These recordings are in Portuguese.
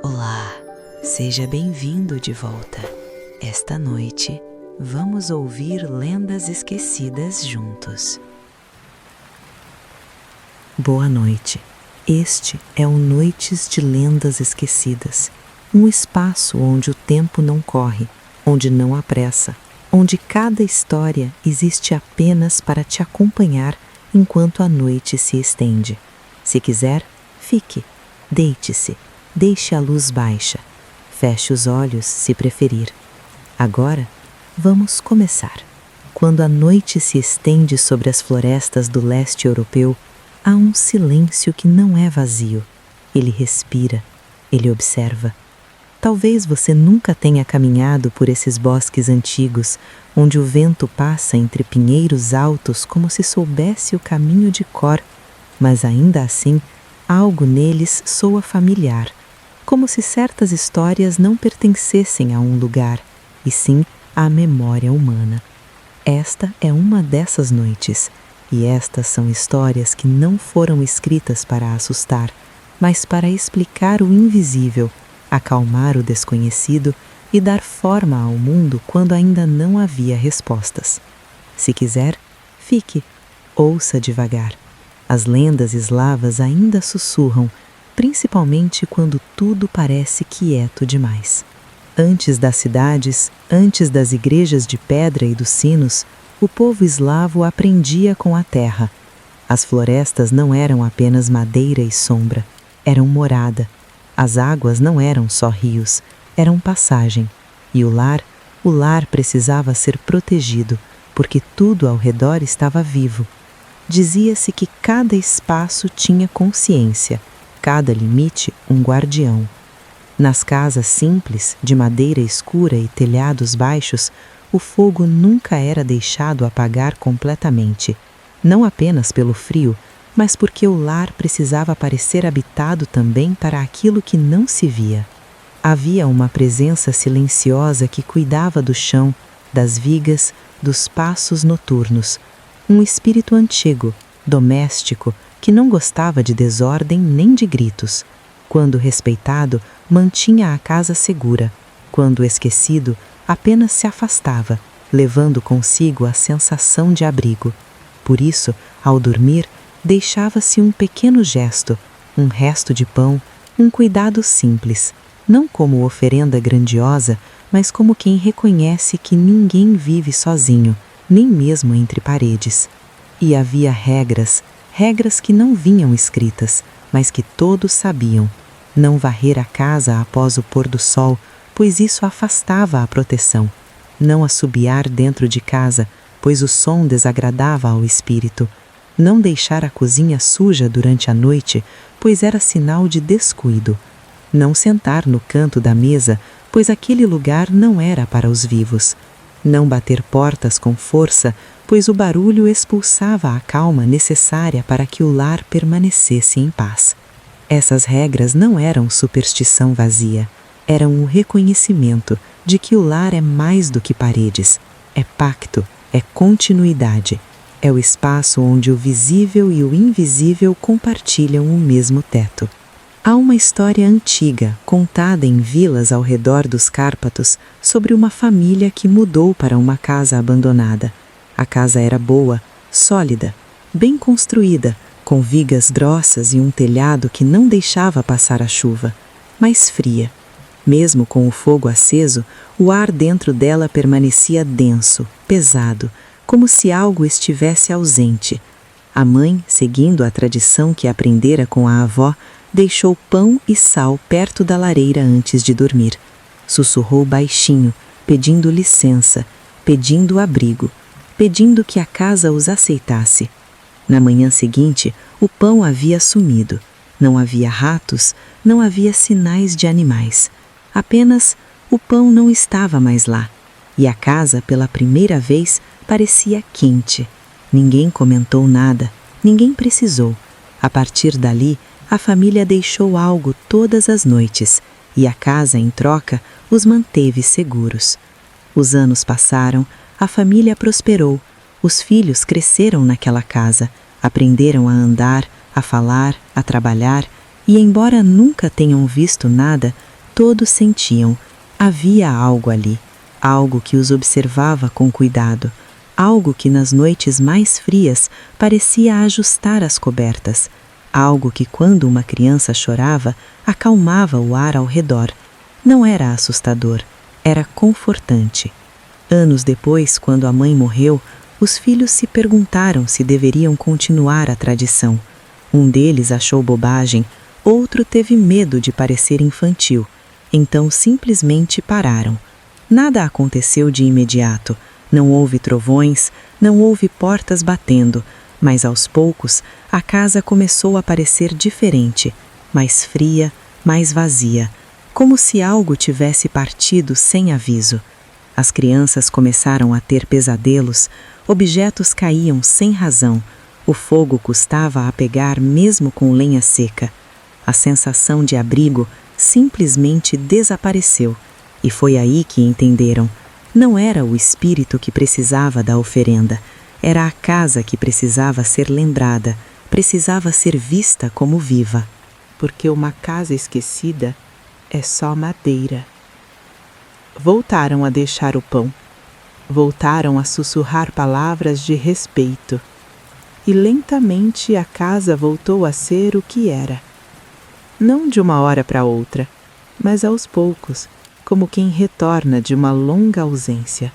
Olá, seja bem-vindo de volta. Esta noite, vamos ouvir lendas esquecidas juntos. Boa noite. Este é o Noites de Lendas Esquecidas, um espaço onde o tempo não corre, onde não há pressa, onde cada história existe apenas para te acompanhar enquanto a noite se estende. Se quiser, fique, deite-se, deixe a luz baixa, feche os olhos se preferir. Agora, vamos começar. Quando a noite se estende sobre as florestas do leste europeu, há um silêncio que não é vazio. Ele respira, ele observa. Talvez você nunca tenha caminhado por esses bosques antigos, onde o vento passa entre pinheiros altos como se soubesse o caminho de cor, mas ainda assim, algo neles soa familiar, como se certas histórias não pertencessem a um lugar, e sim à memória humana. Esta é uma dessas noites, e estas são histórias que não foram escritas para assustar, mas para explicar o invisível, acalmar o desconhecido e dar forma ao mundo quando ainda não havia respostas. Se quiser, fique, ouça devagar. As lendas eslavas ainda sussurram, principalmente quando tudo parece quieto demais. Antes das cidades, antes das igrejas de pedra e dos sinos, o povo eslavo aprendia com a terra. As florestas não eram apenas madeira e sombra, eram morada. As águas não eram só rios, eram passagem. E o lar precisava ser protegido, porque tudo ao redor estava vivo. Dizia-se que cada espaço tinha consciência, cada limite um guardião. Nas casas simples, de madeira escura e telhados baixos, o fogo nunca era deixado apagar completamente, não apenas pelo frio, mas porque o lar precisava parecer habitado também para aquilo que não se via. Havia uma presença silenciosa que cuidava do chão, das vigas, dos passos noturnos, um espírito antigo, doméstico, que não gostava de desordem nem de gritos. Quando respeitado, mantinha a casa segura. Quando esquecido, apenas se afastava, levando consigo a sensação de abrigo. Por isso, ao dormir, deixava-se um pequeno gesto, um resto de pão, um cuidado simples, não como oferenda grandiosa, mas como quem reconhece que ninguém vive sozinho, nem mesmo entre paredes. E havia regras que não vinham escritas, mas que todos sabiam. Não varrer a casa após o pôr do sol, pois isso afastava a proteção. Não assobiar dentro de casa, pois o som desagradava ao espírito. Não deixar a cozinha suja durante a noite, pois era sinal de descuido. Não sentar no canto da mesa, pois aquele lugar não era para os vivos. Não bater portas com força, pois o barulho expulsava a calma necessária para que o lar permanecesse em paz. Essas regras não eram superstição vazia, eram o reconhecimento de que o lar é mais do que paredes, é pacto, é continuidade, é o espaço onde o visível e o invisível compartilham o mesmo teto. Há uma história antiga, contada em vilas ao redor dos Cárpatos, sobre uma família que mudou para uma casa abandonada. A casa era boa, sólida, bem construída, com vigas grossas e um telhado que não deixava passar a chuva, mas fria. Mesmo com o fogo aceso, o ar dentro dela permanecia denso, pesado, como se algo estivesse ausente. A mãe, seguindo a tradição que aprendera com a avó, deixou pão e sal perto da lareira antes de dormir. Sussurrou baixinho, pedindo licença, pedindo abrigo, pedindo que a casa os aceitasse. Na manhã seguinte, o pão havia sumido. Não havia ratos, não havia sinais de animais. Apenas o pão não estava mais lá. E a casa, pela primeira vez, parecia quente. Ninguém comentou nada, ninguém precisou. A partir dali, a família deixou algo todas as noites, e a casa, em troca, os manteve seguros. Os anos passaram, a família prosperou, os filhos cresceram naquela casa, aprenderam a andar, a falar, a trabalhar, e embora nunca tenham visto nada, Todos sentiam, havia algo ali, algo que os observava com cuidado, algo que nas noites mais frias parecia ajustar as cobertas, algo que quando uma criança chorava, acalmava o ar ao redor. Não era assustador, era confortante. Anos depois, quando a mãe morreu, os filhos se perguntaram se deveriam continuar a tradição. Um deles achou bobagem, outro teve medo de parecer infantil. Então simplesmente pararam. Nada aconteceu de imediato. Não houve trovões, não houve portas batendo, mas aos poucos a casa começou a parecer diferente, mais fria, mais vazia, como se algo tivesse partido sem aviso. As crianças começaram a ter pesadelos, objetos caíam sem razão, o fogo custava a pegar mesmo com lenha seca. A sensação de abrigo simplesmente desapareceu, e foi aí que entenderam. Não era o espírito que precisava da oferenda, era a casa que precisava ser lembrada, precisava ser vista como viva. Porque uma casa esquecida é só madeira. Voltaram a deixar o pão, voltaram a sussurrar palavras de respeito, e lentamente a casa voltou a ser o que era. Não de uma hora para outra, mas aos poucos, como quem retorna de uma longa ausência.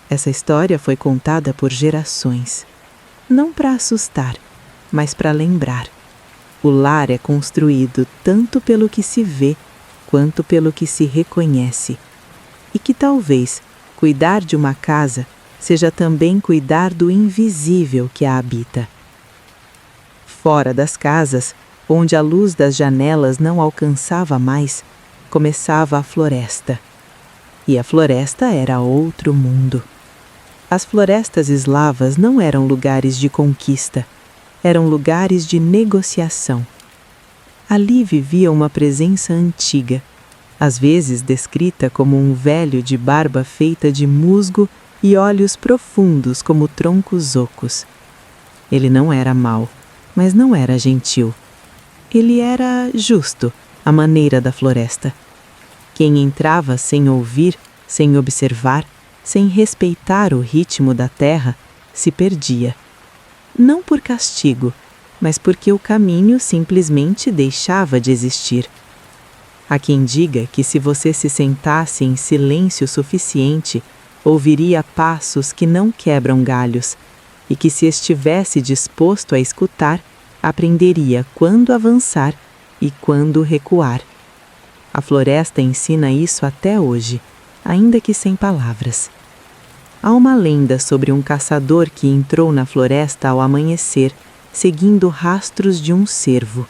Essa história foi contada por gerações, não para assustar, mas para lembrar. O lar é construído tanto pelo que se vê, quanto pelo que se reconhece. E que talvez cuidar de uma casa seja também cuidar do invisível que a habita. Fora das casas, onde a luz das janelas não alcançava mais, começava a floresta. E a floresta era outro mundo. As florestas eslavas não eram lugares de conquista, eram lugares de negociação. Ali vivia uma presença antiga, às vezes descrita como um velho de barba feita de musgo e olhos profundos como troncos ocos. Ele não era mau, mas não era gentil. Ele era justo, à maneira da floresta. Quem entrava sem ouvir, sem observar, sem respeitar o ritmo da terra, se perdia. Não por castigo, mas porque o caminho simplesmente deixava de existir. Há quem diga que se você se sentasse em silêncio suficiente, ouviria passos que não quebram galhos, e que se estivesse disposto a escutar, aprenderia quando avançar e quando recuar. A floresta ensina isso até hoje, ainda que sem palavras. Há uma lenda sobre um caçador que entrou na floresta ao amanhecer, seguindo rastros de um cervo.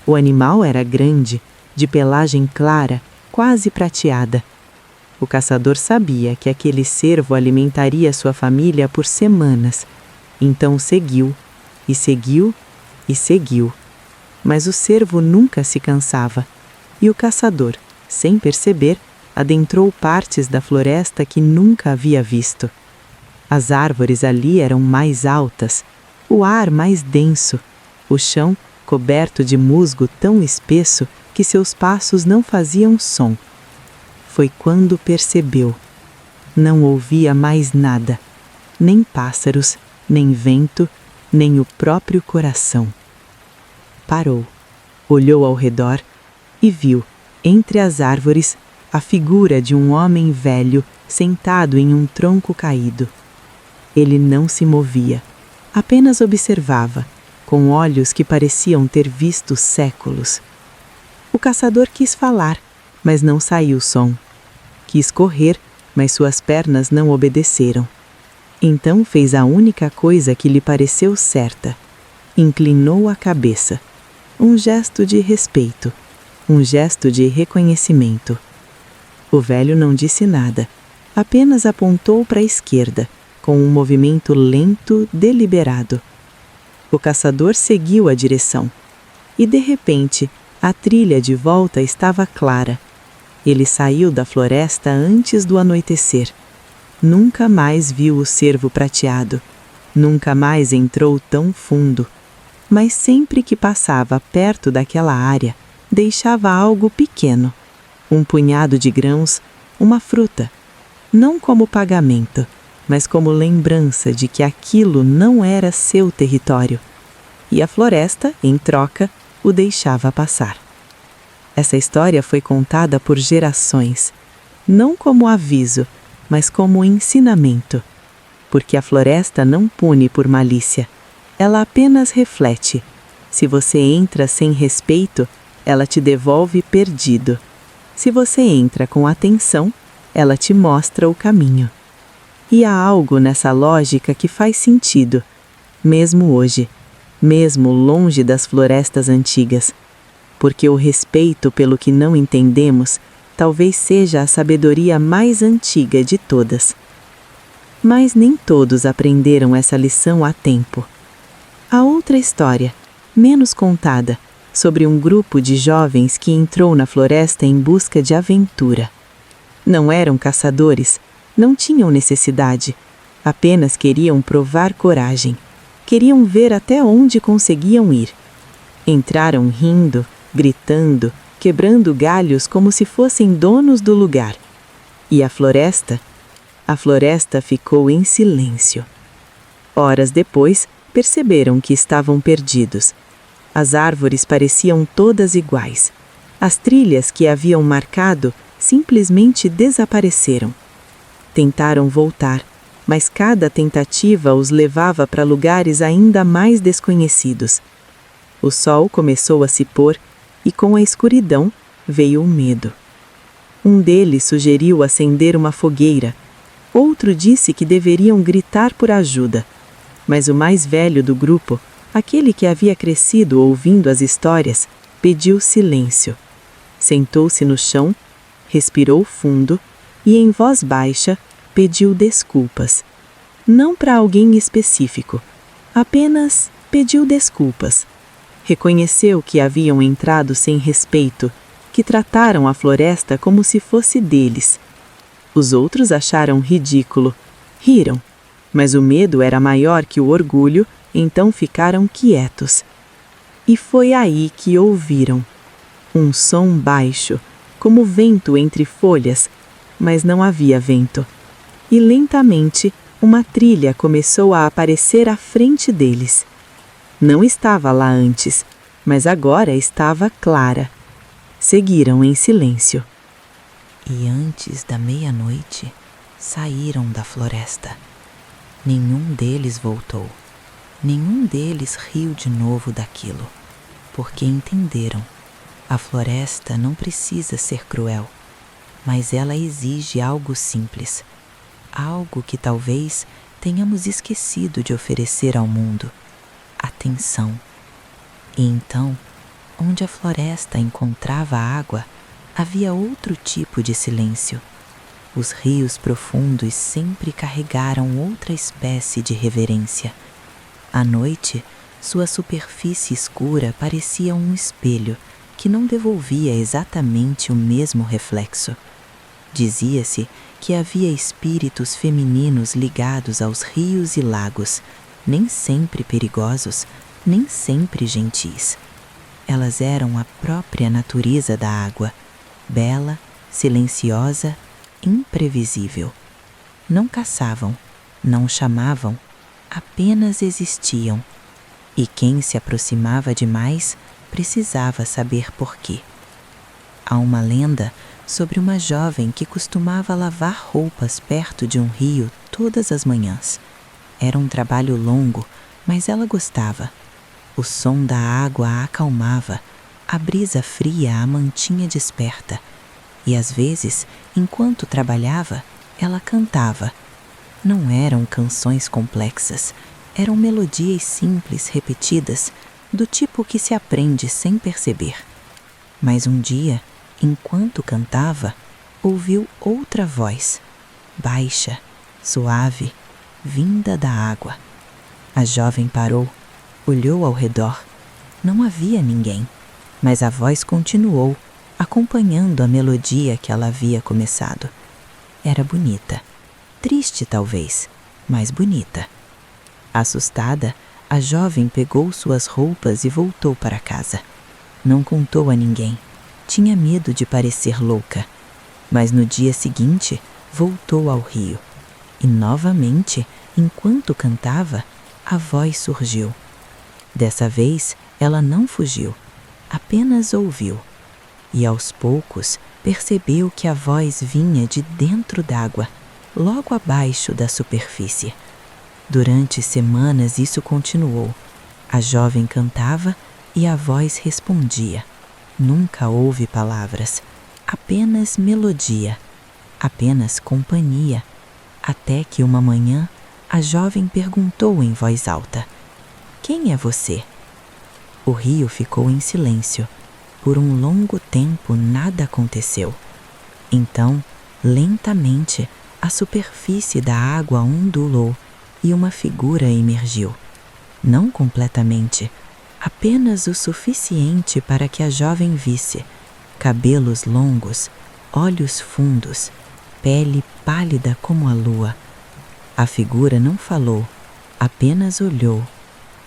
O animal era grande, de pelagem clara, quase prateada. O caçador sabia que aquele cervo alimentaria sua família por semanas, então seguiu, e seguiu, e seguiu. Mas o cervo nunca se cansava, e o caçador, sem perceber, adentrou partes da floresta que nunca havia visto. As árvores ali eram mais altas, o ar mais denso, o chão coberto de musgo tão espesso que seus passos não faziam som. Foi quando percebeu. Não ouvia mais nada, nem pássaros, nem vento, nem o próprio coração. Parou, olhou ao redor e viu, entre as árvores, a figura de um homem velho sentado em um tronco caído. Ele não se movia, apenas observava, com olhos que pareciam ter visto séculos. O caçador quis falar, mas não saiu som. Quis correr, mas suas pernas não obedeceram. Então fez a única coisa que lhe pareceu certa. Inclinou a cabeça. Um gesto de respeito, um gesto de reconhecimento. O velho não disse nada, apenas apontou para a esquerda, com um movimento lento, deliberado. O caçador seguiu a direção, e de repente, a trilha de volta estava clara. Ele saiu da floresta antes do anoitecer. Nunca mais viu o cervo prateado, nunca mais entrou tão fundo, mas sempre que passava perto daquela área, deixava algo pequeno, um punhado de grãos, uma fruta, não como pagamento, mas como lembrança de que aquilo não era seu território, e a floresta, em troca, o deixava passar. Essa história foi contada por gerações, não como aviso, mas como ensinamento, porque a floresta não pune por malícia, ela apenas reflete. Se você entra sem respeito, ela te devolve perdido. Se você entra com atenção, ela te mostra o caminho. E há algo nessa lógica que faz sentido, mesmo hoje, mesmo longe das florestas antigas, porque o respeito pelo que não entendemos talvez seja a sabedoria mais antiga de todas. Mas nem todos aprenderam essa lição a tempo. Há outra história, menos contada, sobre um grupo de jovens que entrou na floresta em busca de aventura. Não eram caçadores, não tinham necessidade, apenas queriam provar coragem, queriam ver até onde conseguiam ir. Entraram rindo, gritando, quebrando galhos como se fossem donos do lugar. E a floresta? A floresta ficou em silêncio. Horas depois, perceberam que estavam perdidos. As árvores pareciam todas iguais. As trilhas que haviam marcado simplesmente desapareceram. Tentaram voltar, mas cada tentativa os levava para lugares ainda mais desconhecidos. O sol começou a se pôr e com a escuridão veio o medo. Um deles sugeriu acender uma fogueira. Outro disse que deveriam gritar por ajuda. Mas o mais velho do grupo, aquele que havia crescido ouvindo as histórias, pediu silêncio. Sentou-se no chão, respirou fundo e, em voz baixa, pediu desculpas. Não para alguém específico, apenas pediu desculpas. Reconheceu que haviam entrado sem respeito, que trataram a floresta como se fosse deles. Os outros acharam ridículo, riram, mas o medo era maior que o orgulho, então ficaram quietos. E foi aí que ouviram um som baixo, como vento entre folhas, mas não havia vento. E lentamente, uma trilha começou a aparecer à frente deles. Não estava lá antes, mas agora estava clara. Seguiram em silêncio. E antes da meia-noite, saíram da floresta. Nenhum deles voltou. Nenhum deles riu de novo daquilo, porque entenderam. A floresta não precisa ser cruel, mas ela exige algo simples, algo que talvez tenhamos esquecido de oferecer ao mundo: atenção. E então, onde a floresta encontrava água, havia outro tipo de silêncio. Os rios profundos sempre carregaram outra espécie de reverência. À noite, sua superfície escura parecia um espelho que não devolvia exatamente o mesmo reflexo. Dizia-se que havia espíritos femininos ligados aos rios e lagos, nem sempre perigosos, nem sempre gentis. Elas eram a própria natureza da água, bela, silenciosa, imprevisível. Não caçavam, não chamavam, apenas existiam. E quem se aproximava demais precisava saber por quê. Há uma lenda sobre uma jovem que costumava lavar roupas perto de um rio todas as manhãs. Era um trabalho longo, mas ela gostava. O som da água a acalmava, a brisa fria a mantinha desperta. E às vezes, enquanto trabalhava, ela cantava. Não eram canções complexas, eram melodias simples repetidas, do tipo que se aprende sem perceber. Mas um dia, enquanto cantava, ouviu outra voz, baixa, suave, vinda da água. A jovem parou, olhou ao redor. Não havia ninguém, mas a voz continuou, acompanhando a melodia que ela havia começado. Era bonita. Triste, talvez, mas bonita. Assustada, a jovem pegou suas roupas e voltou para casa. Não contou a ninguém. Tinha medo de parecer louca, mas no dia seguinte voltou ao rio. E novamente, enquanto cantava, a voz surgiu. Dessa vez, ela não fugiu, apenas ouviu. E aos poucos percebeu que a voz vinha de dentro d'água, logo abaixo da superfície. Durante semanas isso continuou. A jovem cantava e a voz respondia. Nunca houve palavras, apenas melodia, apenas companhia, até que uma manhã a jovem perguntou em voz alta: "Quem é você?" O rio ficou em silêncio. Por um longo tempo nada aconteceu. Então, lentamente, a superfície da água ondulou e uma figura emergiu. Não completamente, apenas o suficiente para que a jovem visse: cabelos longos, olhos fundos, pele pálida como a lua. A figura não falou, apenas olhou,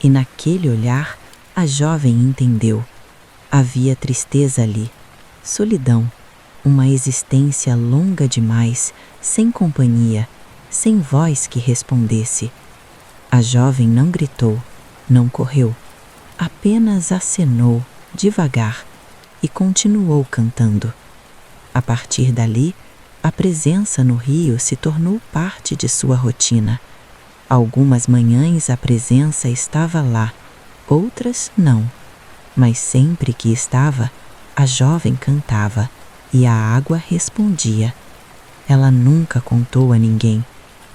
e naquele olhar a jovem entendeu. Havia tristeza ali, solidão, uma existência longa demais, sem companhia, sem voz que respondesse. A jovem não gritou, não correu, apenas acenou devagar e continuou cantando. A partir dali, a presença no rio se tornou parte de sua rotina. Algumas manhãs a presença estava lá, outras não. Mas sempre que estava, a jovem cantava e a água respondia. Ela nunca contou a ninguém,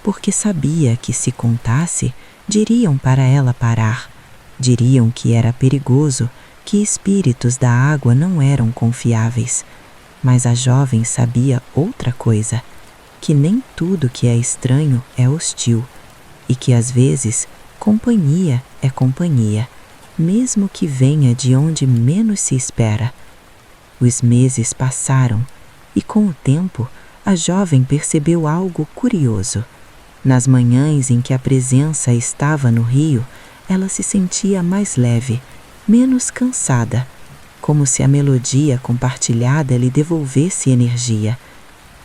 porque sabia que se contasse, diriam para ela parar. Diriam que era perigoso, que espíritos da água não eram confiáveis. Mas a jovem sabia outra coisa, que nem tudo que é estranho é hostil, e que às vezes companhia é companhia, mesmo que venha de onde menos se espera. Os meses passaram e, com o tempo, a jovem percebeu algo curioso. Nas manhãs em que a presença estava no rio, ela se sentia mais leve, menos cansada, como se a melodia compartilhada lhe devolvesse energia.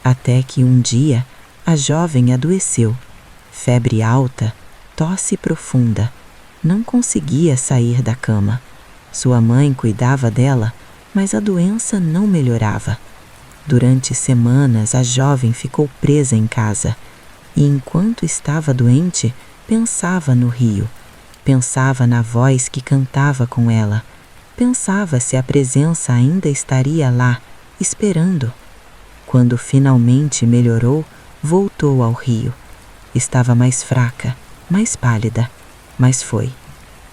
Até que um dia a jovem adoeceu. Febre alta, tosse profunda. Não conseguia sair da cama. Sua mãe cuidava dela, mas a doença não melhorava. Durante semanas a jovem ficou presa em casa e, enquanto estava doente, pensava no rio. Pensava na voz que cantava com ela. Pensava se a presença ainda estaria lá, esperando. Quando finalmente melhorou, voltou ao rio. Estava mais fraca, mais pálida, mas foi.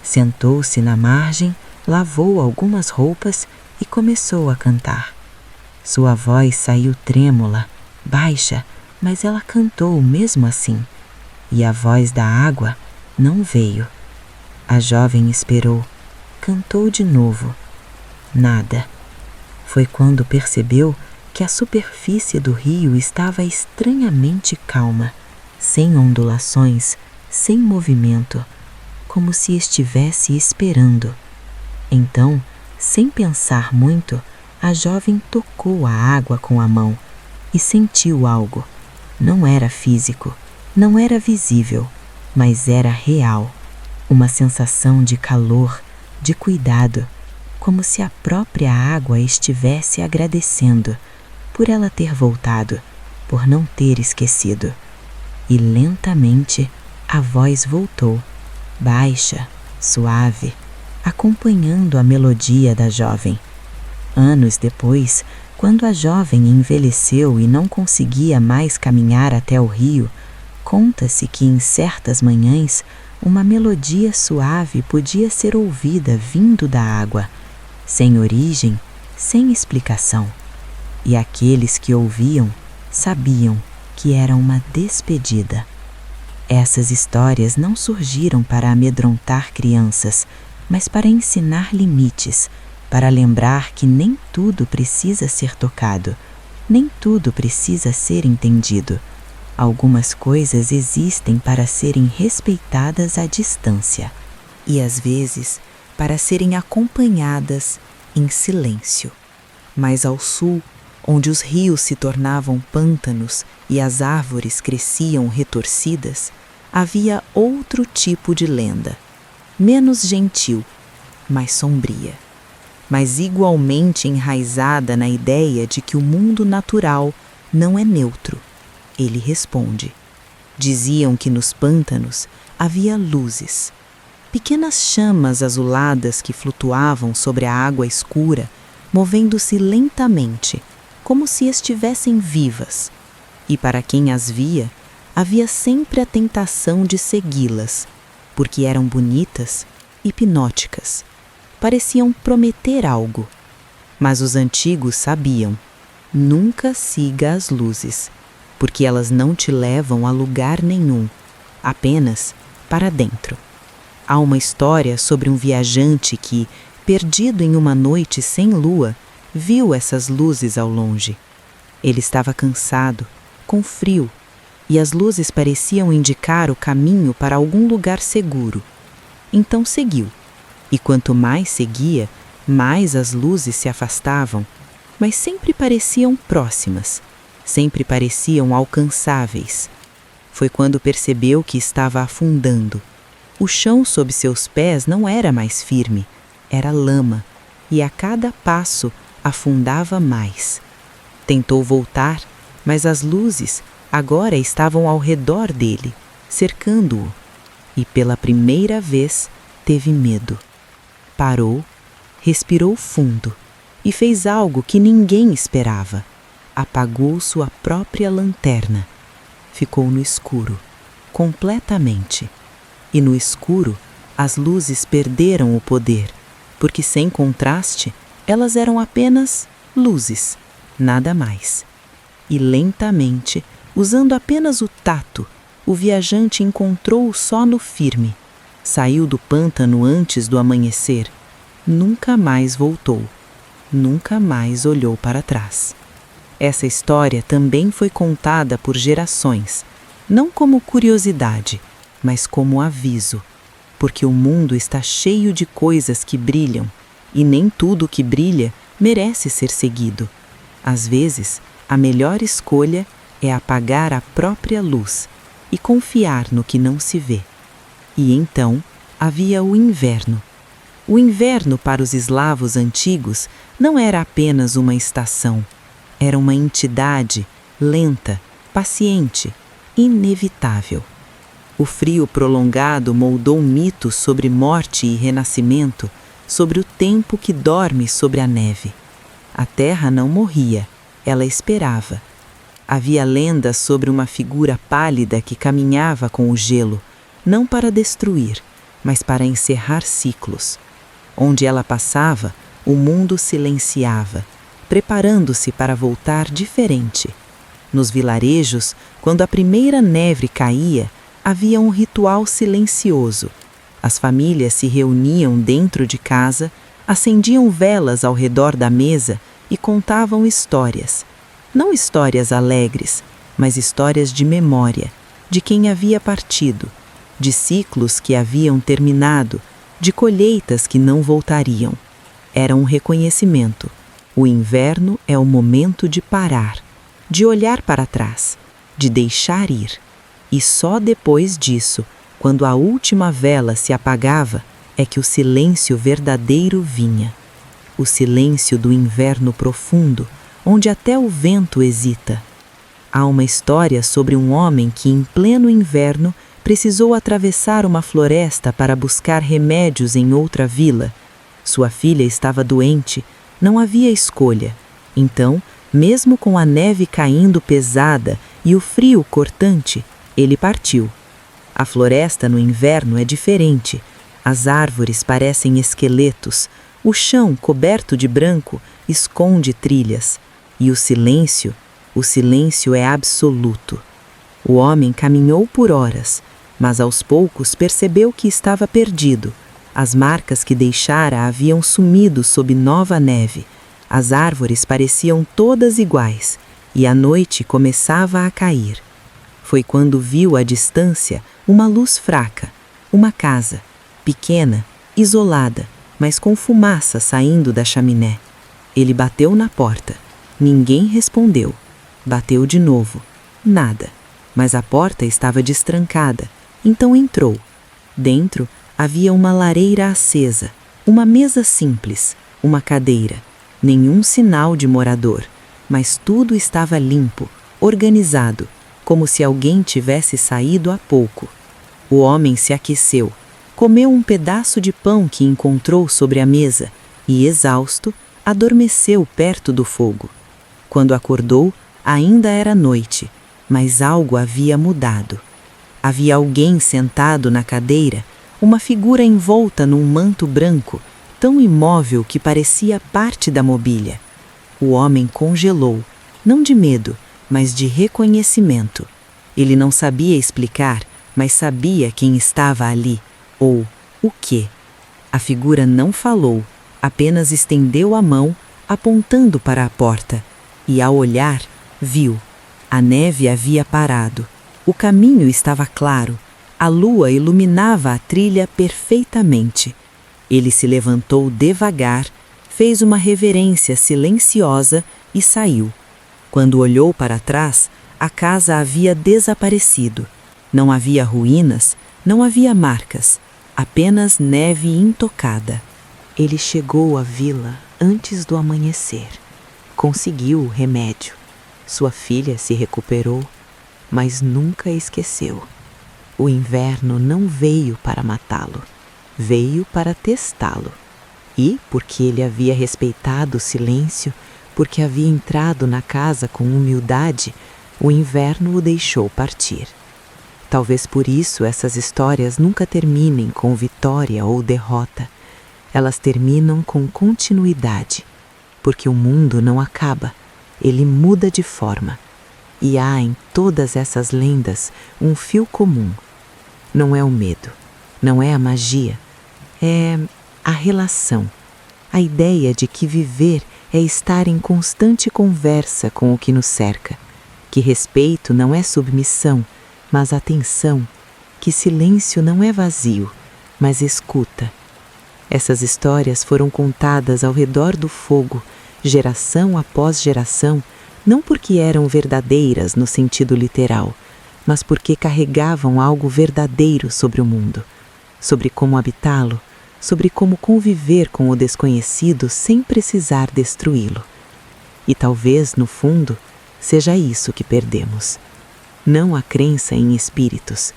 Sentou-se na margem, lavou algumas roupas e começou a cantar. Sua voz saiu trêmula, baixa, mas ela cantou mesmo assim. E a voz da água não veio. A jovem esperou, cantou de novo. Nada. Foi quando percebeu que a superfície do rio estava estranhamente calma, sem ondulações, sem movimento, como se estivesse esperando. Então, sem pensar muito, a jovem tocou a água com a mão e sentiu algo. Não era físico, não era visível, mas era real. Uma sensação de calor, de cuidado, como se a própria água estivesse agradecendo por ela ter voltado, por não ter esquecido. E lentamente a voz voltou, baixa, suave, acompanhando a melodia da jovem. Anos depois, quando a jovem envelheceu e não conseguia mais caminhar até o rio, conta-se que em certas manhãs uma melodia suave podia ser ouvida vindo da água, sem origem, sem explicação. E aqueles que ouviam sabiam que era uma despedida. Essas histórias não surgiram para amedrontar crianças, mas para ensinar limites, para lembrar que nem tudo precisa ser tocado, nem tudo precisa ser entendido. Algumas coisas existem para serem respeitadas à distância e, às vezes, para serem acompanhadas em silêncio. Mas ao sul, onde os rios se tornavam pântanos e as árvores cresciam retorcidas, havia outro tipo de lenda, menos gentil, mais sombria, mas igualmente enraizada na ideia de que o mundo natural não é neutro. Ele responde. Diziam que nos pântanos havia luzes, pequenas chamas azuladas que flutuavam sobre a água escura, movendo-se lentamente, como se estivessem vivas. E para quem as via, havia sempre a tentação de segui-las, porque eram bonitas, hipnóticas, pareciam prometer algo. Mas os antigos sabiam: nunca siga as luzes, porque elas não te levam a lugar nenhum, apenas para dentro. Há uma história sobre um viajante que, perdido em uma noite sem lua, viu essas luzes ao longe. Ele estava cansado, com frio, e as luzes pareciam indicar o caminho para algum lugar seguro. Então seguiu, e quanto mais seguia, mais as luzes se afastavam, mas sempre pareciam próximas, sempre pareciam alcançáveis. Foi quando percebeu que estava afundando. O chão sob seus pés não era mais firme, era lama, e a cada passo afundava mais. Tentou voltar, mas as luzes agora estavam ao redor dele, cercando-o, e pela primeira vez teve medo. Parou, respirou fundo e fez algo que ninguém esperava. Apagou sua própria lanterna. Ficou no escuro, completamente. E no escuro, as luzes perderam o poder, porque sem contraste, elas eram apenas luzes, nada mais. E lentamente, usando apenas o tato, o viajante encontrou o sono firme. Saiu do pântano antes do amanhecer. Nunca mais voltou. Nunca mais olhou para trás. Essa história também foi contada por gerações, não como curiosidade, mas como aviso, porque o mundo está cheio de coisas que brilham, e nem tudo que brilha merece ser seguido. Às vezes, a melhor escolha é apagar a própria luz e confiar no que não se vê. E então havia o inverno. O inverno para os eslavos antigos não era apenas uma estação, era uma entidade lenta, paciente, inevitável. O frio prolongado moldou mitos sobre morte e renascimento, sobre o tempo que dorme sobre a neve. A terra não morria, ela esperava. Havia lendas sobre uma figura pálida que caminhava com o gelo, não para destruir, mas para encerrar ciclos. Onde ela passava, o mundo silenciava, preparando-se para voltar diferente. Nos vilarejos, quando a primeira neve caía, havia um ritual silencioso. As famílias se reuniam dentro de casa, acendiam velas ao redor da mesa e contavam histórias. Não histórias alegres, mas histórias de memória, de quem havia partido, de ciclos que haviam terminado, de colheitas que não voltariam. Era um reconhecimento. O inverno é o momento de parar, de olhar para trás, de deixar ir. E só depois disso, quando a última vela se apagava, é que o silêncio verdadeiro vinha. O silêncio do inverno profundo, onde até o vento hesita. Há uma história sobre um homem que, em pleno inverno, precisou atravessar uma floresta para buscar remédios em outra vila. Sua filha estava doente, não havia escolha. Então, mesmo com a neve caindo pesada e o frio cortante, ele partiu. A floresta no inverno é diferente. As árvores parecem esqueletos, o chão, coberto de branco, esconde trilhas. E o silêncio é absoluto. O homem caminhou por horas, mas aos poucos percebeu que estava perdido. As marcas que deixara haviam sumido sob nova neve. As árvores pareciam todas iguais, e a noite começava a cair. Foi quando viu à distância uma luz fraca, uma casa, pequena, isolada, mas com fumaça saindo da chaminé. Ele bateu na porta. Ninguém respondeu. Bateu de novo. Nada. Mas a porta estava destrancada. Então entrou. Dentro havia uma lareira acesa, uma mesa simples, uma cadeira. Nenhum sinal de morador, mas tudo estava limpo, organizado, como se alguém tivesse saído há pouco. O homem se aqueceu, comeu um pedaço de pão que encontrou sobre a mesa e, exausto, adormeceu perto do fogo. Quando acordou, ainda era noite, mas algo havia mudado. Havia alguém sentado na cadeira, uma figura envolta num manto branco, tão imóvel que parecia parte da mobília. O homem congelou, não de medo, mas de reconhecimento. Ele não sabia explicar, mas sabia quem estava ali, ou o quê. A figura não falou, apenas estendeu a mão, apontando para a porta, e ao olhar, viu. A neve havia parado. O caminho estava claro. A lua iluminava a trilha perfeitamente. Ele se levantou devagar, fez uma reverência silenciosa e saiu. Quando olhou para trás, a casa havia desaparecido. Não havia ruínas, não havia marcas, apenas neve intocada. Ele chegou à vila antes do amanhecer. Conseguiu o remédio. Sua filha se recuperou, mas nunca esqueceu. O inverno não veio para matá-lo, veio para testá-lo. E, porque ele havia respeitado o silêncio, porque havia entrado na casa com humildade, o inverno o deixou partir. Talvez por isso essas histórias nunca terminem com vitória ou derrota. Elas terminam com continuidade, porque o mundo não acaba, ele muda de forma. E há em todas essas lendas um fio comum. Não é o medo, não é a magia, é a relação. A ideia de que viver é estar em constante conversa com o que nos cerca, que respeito não é submissão, mas atenção, que silêncio não é vazio, mas escuta. Essas histórias foram contadas ao redor do fogo, geração após geração, não porque eram verdadeiras no sentido literal, mas porque carregavam algo verdadeiro sobre o mundo, sobre como habitá-lo, sobre como conviver com o desconhecido sem precisar destruí-lo. E talvez, no fundo, seja isso que perdemos. Não a crença em espíritos,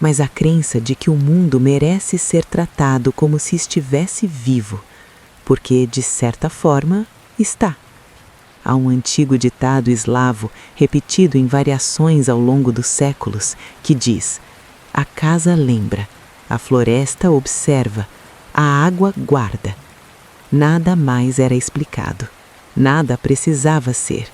mas a crença de que o mundo merece ser tratado como se estivesse vivo, porque, de certa forma, está. Há um antigo ditado eslavo, repetido em variações ao longo dos séculos, que diz: a casa lembra, a floresta observa, a água guarda. Nada mais era explicado, nada precisava ser.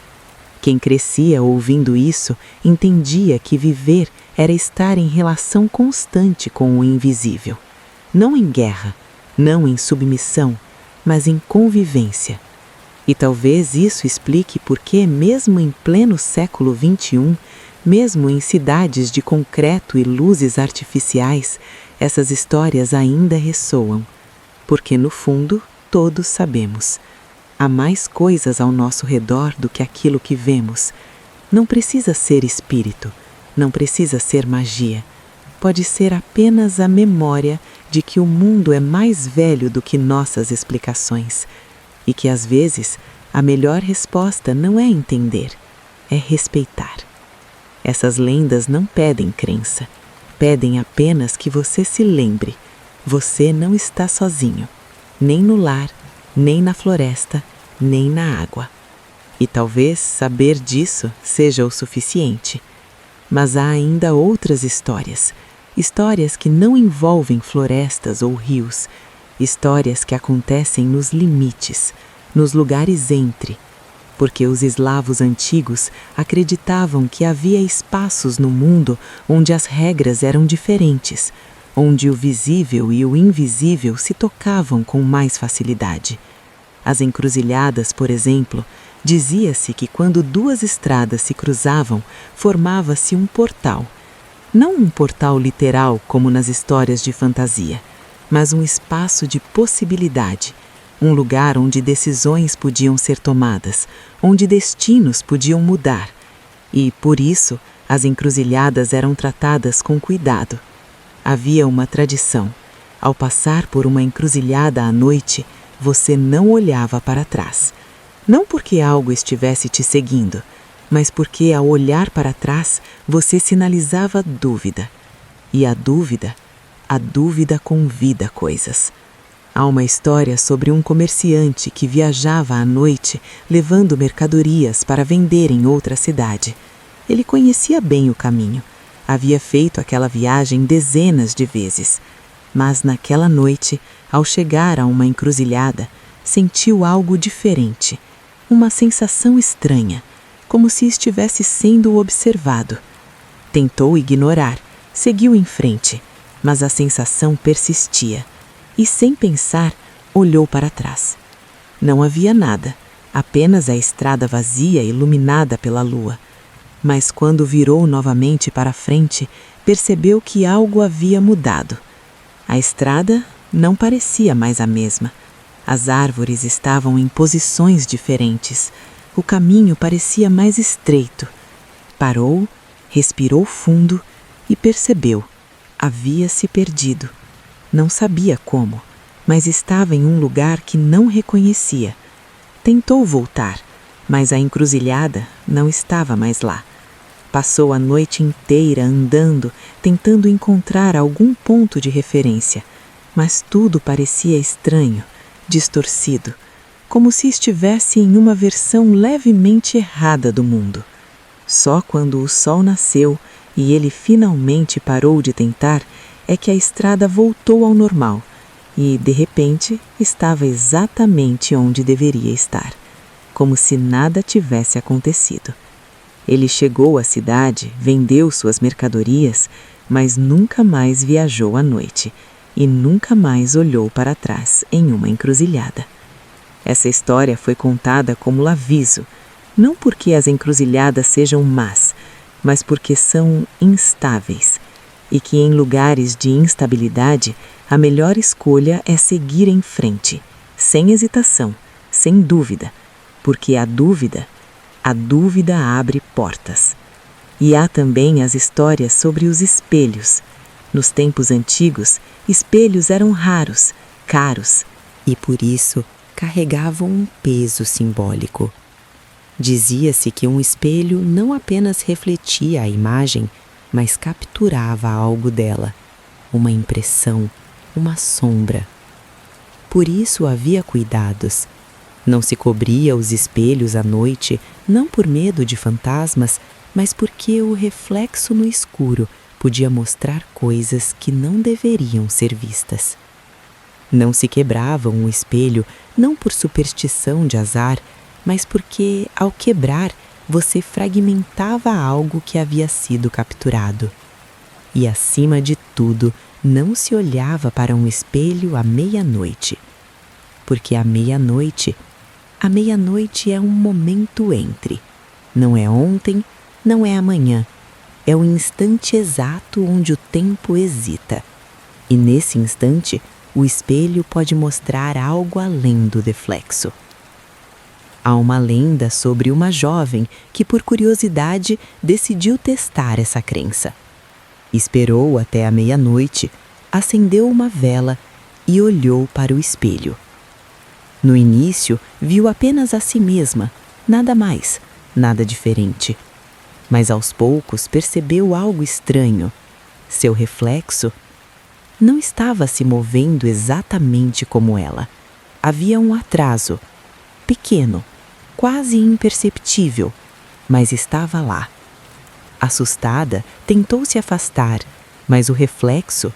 Quem crescia ouvindo isso entendia que viver era estar em relação constante com o invisível, não em guerra, não em submissão, mas em convivência. E talvez isso explique por que, mesmo em pleno século XXI, mesmo em cidades de concreto e luzes artificiais, essas histórias ainda ressoam. Porque, no fundo, todos sabemos. Há mais coisas ao nosso redor do que aquilo que vemos. Não precisa ser espírito, não precisa ser magia. Pode ser apenas a memória de que o mundo é mais velho do que nossas explicações. E que, às vezes, a melhor resposta não é entender, é respeitar. Essas lendas não pedem crença, pedem apenas que você se lembre. Você não está sozinho, nem no lar, nem na floresta, nem na água. E talvez saber disso seja o suficiente. Mas há ainda outras histórias, histórias que não envolvem florestas ou rios, histórias que acontecem nos limites, nos lugares entre, porque os eslavos antigos acreditavam que havia espaços no mundo onde as regras eram diferentes, onde o visível e o invisível se tocavam com mais facilidade. As encruzilhadas, por exemplo, dizia-se que quando duas estradas se cruzavam, formava-se um portal. Não um portal literal como nas histórias de fantasia, mas um espaço de possibilidade, um lugar onde decisões podiam ser tomadas, onde destinos podiam mudar. E, por isso, as encruzilhadas eram tratadas com cuidado. Havia uma tradição. Ao passar por uma encruzilhada à noite, você não olhava para trás. Não porque algo estivesse te seguindo, mas porque ao olhar para trás, você sinalizava dúvida. E a dúvida convida coisas. Há uma história sobre um comerciante que viajava à noite levando mercadorias para vender em outra cidade. Ele conhecia bem o caminho. Havia feito aquela viagem dezenas de vezes. Mas naquela noite, ao chegar a uma encruzilhada, sentiu algo diferente. Uma sensação estranha, como se estivesse sendo observado. Tentou ignorar, seguiu em frente, mas a sensação persistia. E sem pensar, olhou para trás. Não havia nada, apenas a estrada vazia iluminada pela lua. Mas quando virou novamente para frente, percebeu que algo havia mudado. A estrada não parecia mais a mesma. As árvores estavam em posições diferentes. O caminho parecia mais estreito. Parou, respirou fundo e percebeu. Havia se perdido. Não sabia como, mas estava em um lugar que não reconhecia. Tentou voltar, mas a encruzilhada não estava mais lá. Passou a noite inteira andando, tentando encontrar algum ponto de referência, mas tudo parecia estranho, distorcido, como se estivesse em uma versão levemente errada do mundo. Só quando o sol nasceu e ele finalmente parou de tentar, é que a estrada voltou ao normal e, de repente, estava exatamente onde deveria estar, como se nada tivesse acontecido. Ele chegou à cidade, vendeu suas mercadorias, mas nunca mais viajou à noite e nunca mais olhou para trás em uma encruzilhada. Essa história foi contada como aviso, não porque as encruzilhadas sejam más, mas porque são instáveis, e que em lugares de instabilidade a melhor escolha é seguir em frente, sem hesitação, sem dúvida, porque a dúvida abre portas. E há também as histórias sobre os espelhos. Nos tempos antigos, espelhos eram raros, caros, e por isso carregavam um peso simbólico. Dizia-se que um espelho não apenas refletia a imagem, mas capturava algo dela, uma impressão, uma sombra. Por isso havia cuidados. Não se cobria os espelhos à noite, não por medo de fantasmas, mas porque o reflexo no escuro podia mostrar coisas que não deveriam ser vistas. Não se quebrava um espelho, não por superstição de azar, mas porque, ao quebrar, você fragmentava algo que havia sido capturado. E, acima de tudo, não se olhava para um espelho à meia-noite. Porque a meia-noite é um momento entre. Não é ontem, não é amanhã. É o instante exato onde o tempo hesita. E nesse instante, o espelho pode mostrar algo além do reflexo. Há uma lenda sobre uma jovem que, por curiosidade, decidiu testar essa crença. Esperou até a meia-noite, acendeu uma vela e olhou para o espelho. No início, viu apenas a si mesma, nada mais, nada diferente. Mas aos poucos percebeu algo estranho. Seu reflexo não estava se movendo exatamente como ela. Havia um atraso, pequeno, quase imperceptível, mas estava lá. Assustada, tentou se afastar, mas o reflexo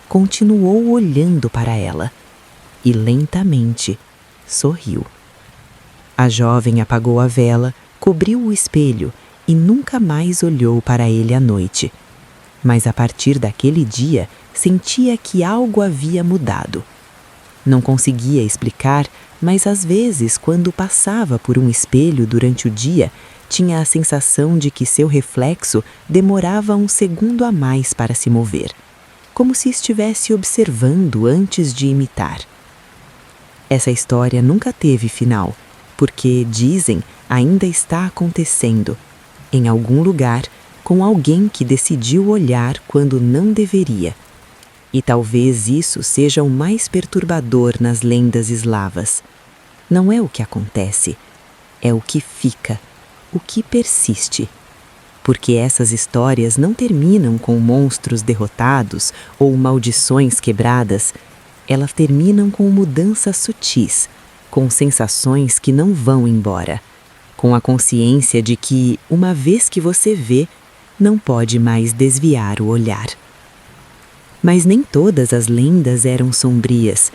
continuou olhando para ela e lentamente sorriu. A jovem apagou a vela, cobriu o espelho e nunca mais olhou para ele à noite. Mas a partir daquele dia, sentia que algo havia mudado. Não conseguia explicar, mas às vezes, quando passava por um espelho durante o dia, tinha a sensação de que seu reflexo demorava um segundo a mais para se mover, como se estivesse observando antes de imitar. Essa história nunca teve final, porque, dizem, ainda está acontecendo, em algum lugar, com alguém que decidiu olhar quando não deveria. E talvez isso seja o mais perturbador nas lendas eslavas. Não é o que acontece, é o que fica, o que persiste. Porque essas histórias não terminam com monstros derrotados ou maldições quebradas, elas terminam com mudanças sutis, com sensações que não vão embora, com a consciência de que, uma vez que você vê, não pode mais desviar o olhar. Mas nem todas as lendas eram sombrias.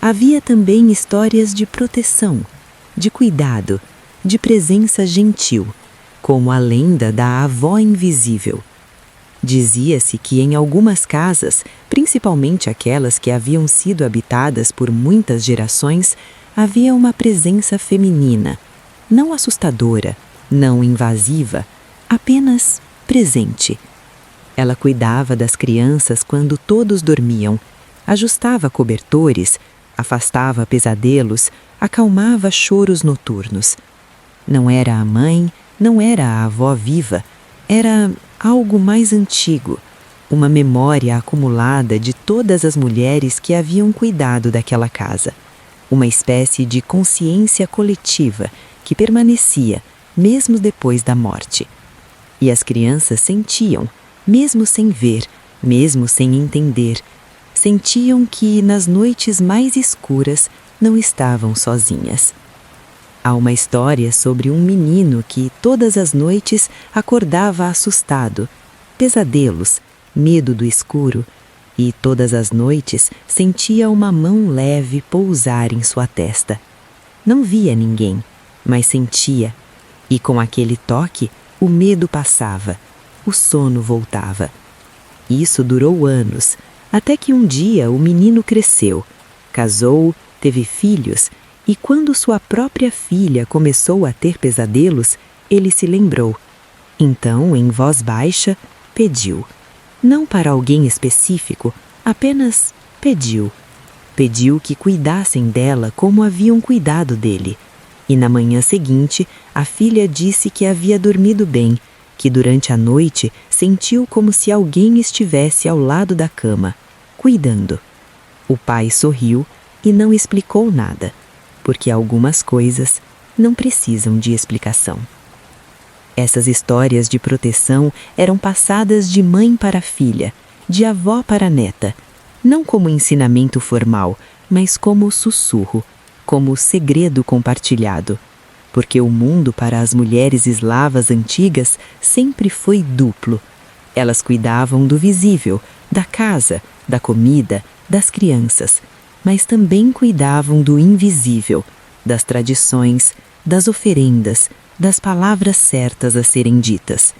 Havia também histórias de proteção, de cuidado, de presença gentil, como a lenda da avó invisível. Dizia-se que em algumas casas, principalmente aquelas que haviam sido habitadas por muitas gerações, havia uma presença feminina, não assustadora, não invasiva, apenas presente. Ela cuidava das crianças quando todos dormiam, ajustava cobertores, afastava pesadelos, acalmava choros noturnos. Não era a mãe, não era a avó viva, era algo mais antigo, uma memória acumulada de todas as mulheres que haviam cuidado daquela casa, uma espécie de consciência coletiva que permanecia mesmo depois da morte. E as crianças sentiam, mesmo sem ver, mesmo sem entender, sentiam que nas noites mais escuras não estavam sozinhas. Há uma história sobre um menino que todas as noites acordava assustado, pesadelos, medo do escuro, e todas as noites sentia uma mão leve pousar em sua testa. Não via ninguém, mas sentia, e com aquele toque o medo passava, o sono voltava. Isso durou anos, até que um dia o menino cresceu, casou, teve filhos, e quando sua própria filha começou a ter pesadelos, ele se lembrou. Então, em voz baixa, pediu. Não para alguém específico, apenas pediu. Pediu que cuidassem dela como haviam cuidado dele. E na manhã seguinte, a filha disse que havia dormido bem, que durante a noite sentiu como se alguém estivesse ao lado da cama, cuidando. O pai sorriu e não explicou nada, porque algumas coisas não precisam de explicação. Essas histórias de proteção eram passadas de mãe para filha, de avó para neta, não como ensinamento formal, mas como sussurro, como segredo compartilhado, porque o mundo para as mulheres eslavas antigas sempre foi duplo. Elas cuidavam do visível, da casa, da comida, das crianças, mas também cuidavam do invisível, das tradições, das oferendas, das palavras certas a serem ditas.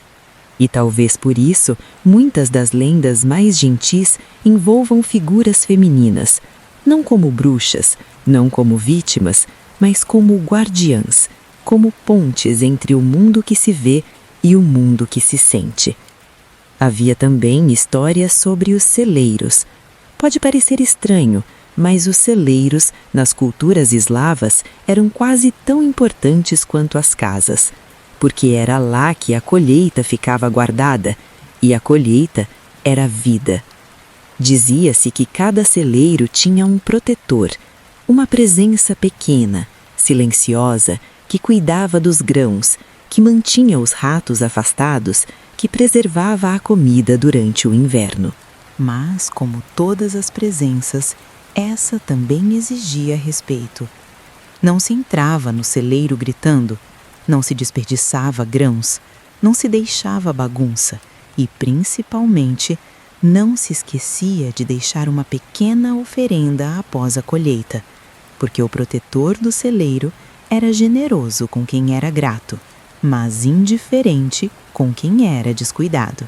E talvez por isso, muitas das lendas mais gentis envolvam figuras femininas, não como bruxas, não como vítimas, mas como guardiãs, como pontes entre o mundo que se vê e o mundo que se sente. Havia também histórias sobre os celeiros. Pode parecer estranho, mas os celeiros, nas culturas eslavas, eram quase tão importantes quanto as casas, porque era lá que a colheita ficava guardada, e a colheita era vida. Dizia-se que cada celeiro tinha um protetor, uma presença pequena, silenciosa, que cuidava dos grãos, que mantinha os ratos afastados, que preservava a comida durante o inverno. Mas, como todas as presenças, essa também exigia respeito. Não se entrava no celeiro gritando, não se desperdiçava grãos, não se deixava bagunça e, principalmente, não se esquecia de deixar uma pequena oferenda após a colheita, porque o protetor do celeiro era generoso com quem era grato, mas indiferente com quem era descuidado.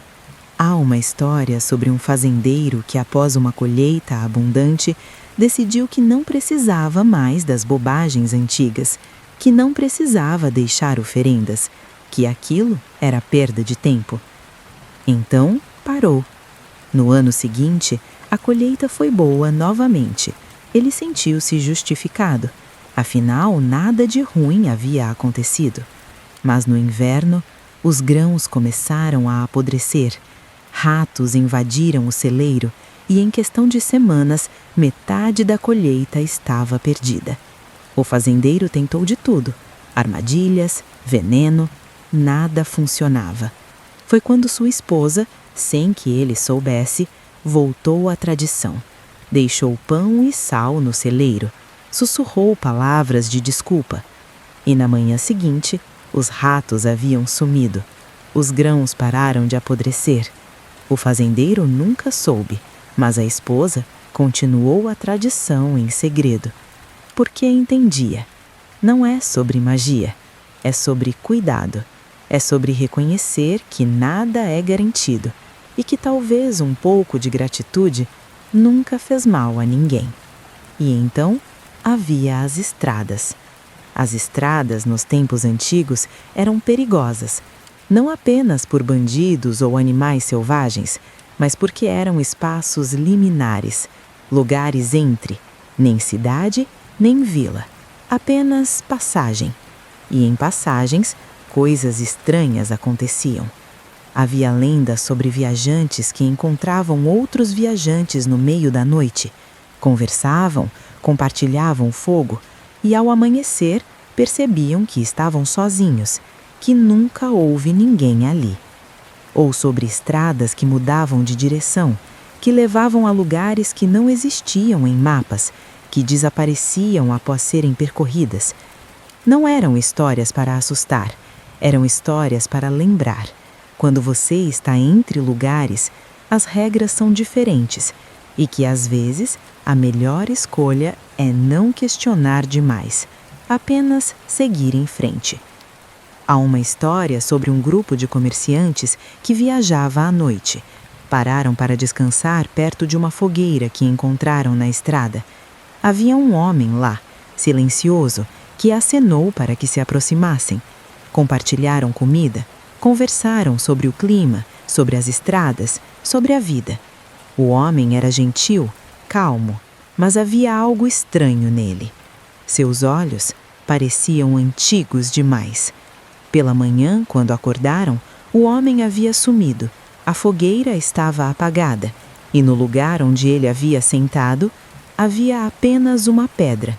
Há uma história sobre um fazendeiro que, após uma colheita abundante, decidiu que não precisava mais das bobagens antigas, que não precisava deixar oferendas, que aquilo era perda de tempo. Então, parou. No ano seguinte, a colheita foi boa novamente, Ele sentiu-se justificado, afinal nada de ruim havia acontecido. Mas no inverno, os grãos começaram a apodrecer, ratos invadiram o celeiro e em questão de semanas, metade da colheita estava perdida. O fazendeiro tentou de tudo, armadilhas, veneno, nada funcionava. Foi quando sua esposa, sem que ele soubesse, voltou à tradição. Deixou pão e sal no celeiro, sussurrou palavras de desculpa. E na manhã seguinte, os ratos haviam sumido. Os grãos pararam de apodrecer. O fazendeiro nunca soube, mas a esposa continuou a tradição em segredo. Porque entendia. Não é sobre magia, é sobre cuidado. É sobre reconhecer que nada é garantido e que talvez um pouco de gratitude nunca fez mal a ninguém. E então havia as estradas. As estradas nos tempos antigos eram perigosas, não apenas por bandidos ou animais selvagens, mas porque eram espaços liminares, lugares entre, nem cidade, nem vila, apenas passagem. E em passagens, coisas estranhas aconteciam. Havia lendas sobre viajantes que encontravam outros viajantes no meio da noite, conversavam, compartilhavam fogo e, ao amanhecer, percebiam que estavam sozinhos, que nunca houve ninguém ali. Ou sobre estradas que mudavam de direção, que levavam a lugares que não existiam em mapas, que desapareciam após serem percorridas. Não eram histórias para assustar, eram histórias para lembrar. Quando você está entre lugares, as regras são diferentes e que, às vezes, a melhor escolha é não questionar demais, apenas seguir em frente. Há uma história sobre um grupo de comerciantes que viajava à noite. Pararam para descansar perto de uma fogueira que encontraram na estrada. Havia um homem lá, silencioso, que acenou para que se aproximassem. Compartilharam comida, conversaram sobre o clima, sobre as estradas, sobre a vida. O homem era gentil, calmo, mas havia algo estranho nele. Seus olhos pareciam antigos demais. Pela manhã, quando acordaram, o homem havia sumido, a fogueira estava apagada, e no lugar onde ele havia sentado, havia apenas uma pedra.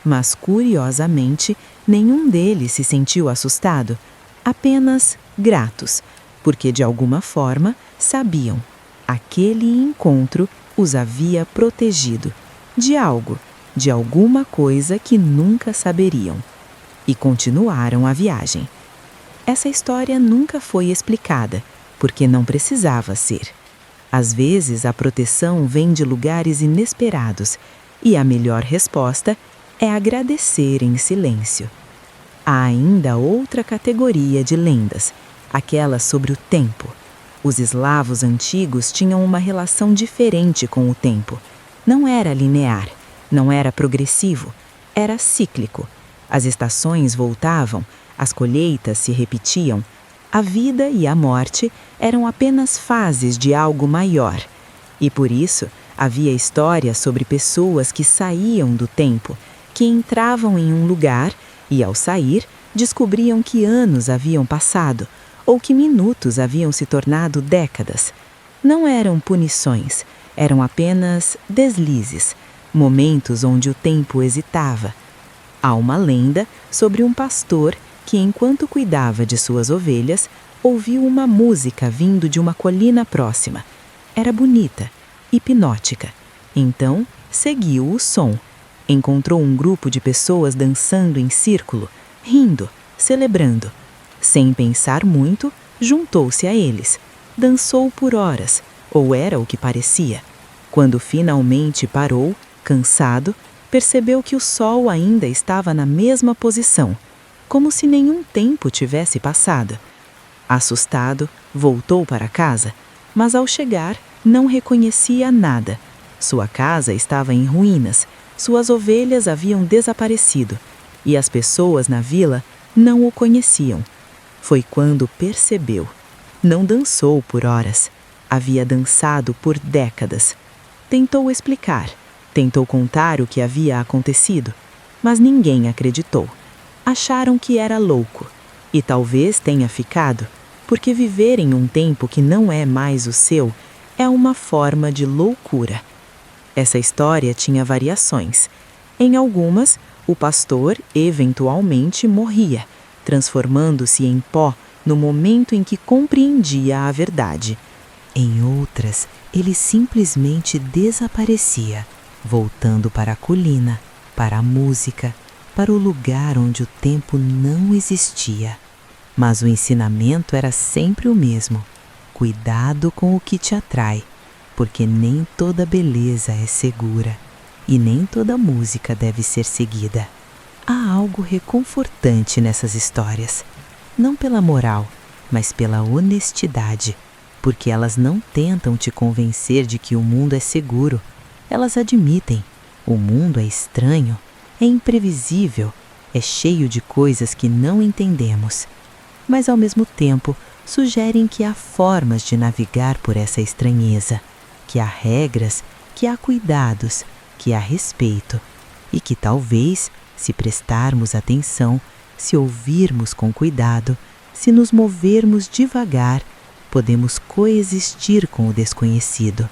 Mas, curiosamente, nenhum deles se sentiu assustado, apenas gratos, porque de alguma forma sabiam, aquele encontro os havia protegido de algo, de alguma coisa que nunca saberiam. E continuaram a viagem. Essa história nunca foi explicada, porque não precisava ser. Às vezes a proteção vem de lugares inesperados, e a melhor resposta é agradecer em silêncio. Há ainda outra categoria de lendas, aquela sobre o tempo. Os eslavos antigos tinham uma relação diferente com o tempo. Não era linear, não era progressivo, era cíclico. As estações voltavam, as colheitas se repetiam. A vida e a morte eram apenas fases de algo maior. E por isso havia histórias sobre pessoas que saíam do tempo, que entravam em um lugar e, ao sair, descobriam que anos haviam passado ou que minutos haviam se tornado décadas. Não eram punições, eram apenas deslizes, momentos onde o tempo hesitava. Há uma lenda sobre um pastor que, enquanto cuidava de suas ovelhas, ouviu uma música vindo de uma colina próxima. Era bonita, hipnótica. Então, seguiu o som. Encontrou um grupo de pessoas dançando em círculo, rindo, celebrando. Sem pensar muito, juntou-se a eles. Dançou por horas, ou era o que parecia. Quando finalmente parou, cansado, percebeu que o sol ainda estava na mesma posição, como se nenhum tempo tivesse passado. Assustado, voltou para casa, mas ao chegar não reconhecia nada. Sua casa estava em ruínas, suas ovelhas haviam desaparecido e as pessoas na vila não o conheciam. Foi quando percebeu. Não dançou por horas, havia dançado por décadas. Tentou explicar, Tentou contar o que havia acontecido, mas ninguém acreditou. Acharam que era louco, e talvez tenha ficado, porque viver em um tempo que não é mais o seu é uma forma de loucura. Essa história tinha variações. Em algumas, o pastor eventualmente morria, transformando-se em pó no momento em que compreendia a verdade. Em outras, ele simplesmente desaparecia, voltando para a colina, para a música, para o lugar onde o tempo não existia. Mas o ensinamento era sempre o mesmo: cuidado com o que te atrai, porque nem toda beleza é segura e nem toda música deve ser seguida. Há algo reconfortante nessas histórias, não pela moral, mas pela honestidade, porque elas não tentam te convencer de que o mundo é seguro. Elas admitem: o mundo é estranho, é imprevisível, é cheio de coisas que não entendemos. Mas ao mesmo tempo, sugerem que há formas de navegar por essa estranheza, que há regras, que há cuidados, que há respeito, e que talvez, se prestarmos atenção, se ouvirmos com cuidado, se nos movermos devagar, podemos coexistir com o desconhecido,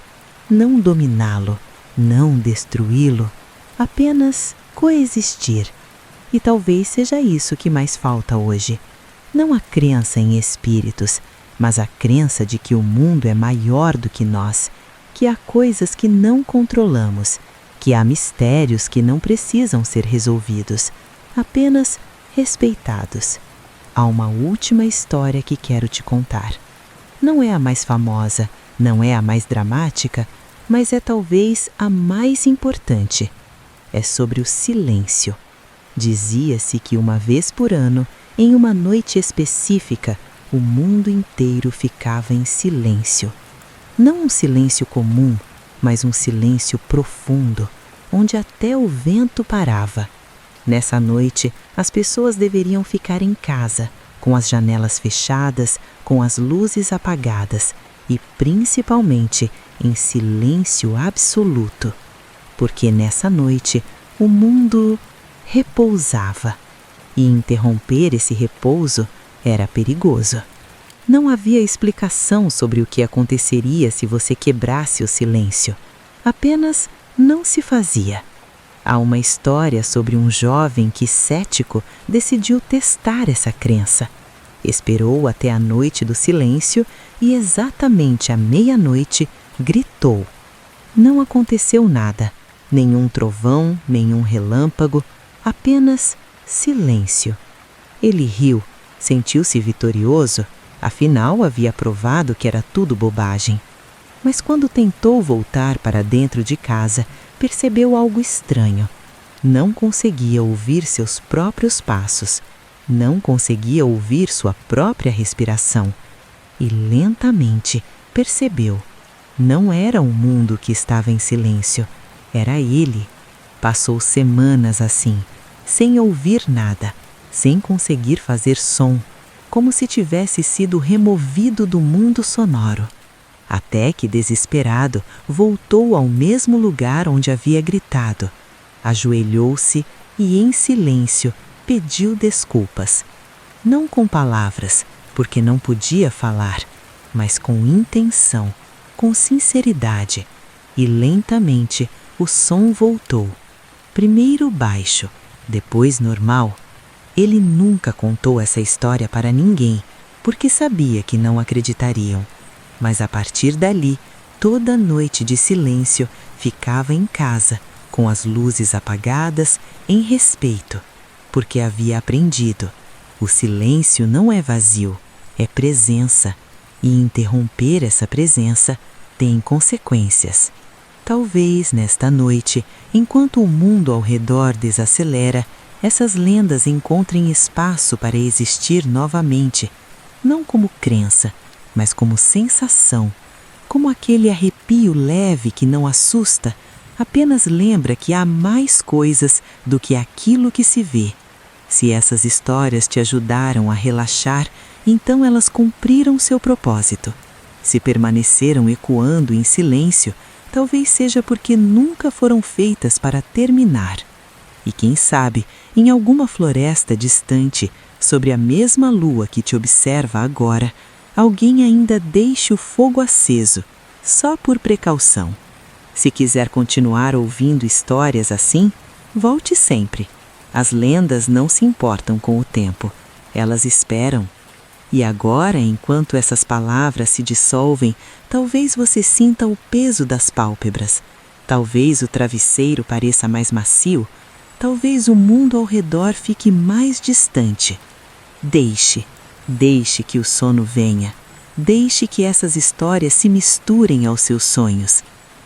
não dominá-lo, não destruí-lo, apenas coexistir. E talvez seja isso que mais falta hoje. Não a crença em espíritos, mas a crença de que o mundo é maior do que nós, que há coisas que não controlamos, que há mistérios que não precisam ser resolvidos, apenas respeitados. Há uma última história que quero te contar. Não é a mais famosa, não é a mais dramática, mas é talvez a mais importante. É sobre o silêncio. Dizia-se que uma vez por ano, em uma noite específica, o mundo inteiro ficava em silêncio. Não um silêncio comum, mas um silêncio profundo, onde até o vento parava. Nessa noite, as pessoas deveriam ficar em casa, com as janelas fechadas, com as luzes apagadas e, principalmente, em silêncio absoluto. Porque nessa noite, o mundo repousava. E interromper esse repouso era perigoso. Não havia explicação sobre o que aconteceria se você quebrasse o silêncio. Apenas não se fazia. Há uma história sobre um jovem que, cético, decidiu testar essa crença. Esperou até a noite do silêncio e, exatamente à meia-noite, gritou. Não aconteceu nada. Nenhum trovão, nenhum relâmpago, apenas silêncio. Ele riu, sentiu-se vitorioso, afinal havia provado que era tudo bobagem. Mas quando tentou voltar para dentro de casa, percebeu algo estranho. Não conseguia ouvir seus próprios passos, não conseguia ouvir sua própria respiração. E lentamente percebeu: não era o mundo que estava em silêncio, era ele. Passou semanas assim, sem ouvir nada, sem conseguir fazer som, como se tivesse sido removido do mundo sonoro. Até que, desesperado, voltou ao mesmo lugar onde havia gritado. Ajoelhou-se e, em silêncio, pediu desculpas. Não com palavras, porque não podia falar, mas com intenção, com sinceridade. E lentamente o som voltou. Primeiro baixo, depois normal. Ele nunca contou essa história para ninguém, porque sabia que não acreditariam. Mas a partir dali, toda noite de silêncio ficava em casa, com as luzes apagadas, em respeito, porque havia aprendido: o silêncio não é vazio, é presença, e interromper essa presença tem consequências. Talvez nesta noite, enquanto o mundo ao redor desacelera, essas lendas encontrem espaço para existir novamente, não como crença, mas como sensação, como aquele arrepio leve que não assusta, apenas lembra que há mais coisas do que aquilo que se vê. Se essas histórias te ajudaram a relaxar, então elas cumpriram seu propósito. Se permaneceram ecoando em silêncio, talvez seja porque nunca foram feitas para terminar. E quem sabe, em alguma floresta distante, sobre a mesma lua que te observa agora, alguém ainda deixe o fogo aceso, só por precaução. Se quiser continuar ouvindo histórias assim, volte sempre. As lendas não se importam com o tempo, elas esperam. E agora, enquanto essas palavras se dissolvem, talvez você sinta o peso das pálpebras. Talvez o travesseiro pareça mais macio. Talvez o mundo ao redor fique mais distante. Deixe que o sono venha. Deixe que essas histórias se misturem aos seus sonhos.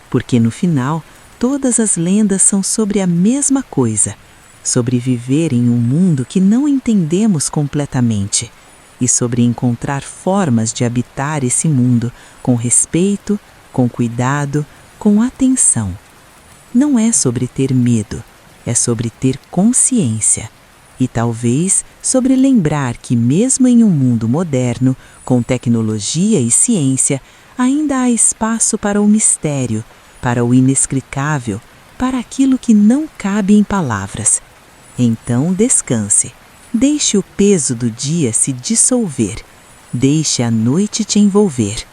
Porque no final, todas as lendas são sobre a mesma coisa. Sobre viver em um mundo que não entendemos completamente. E sobre encontrar formas de habitar esse mundo com respeito, com cuidado, com atenção. Não é sobre ter medo, é sobre ter consciência. E talvez sobre lembrar que mesmo em um mundo moderno, com tecnologia e ciência, ainda há espaço para o mistério, para o inexplicável, para aquilo que não cabe em palavras. Então descanse. Deixe o peso do dia se dissolver. Deixe a noite te envolver.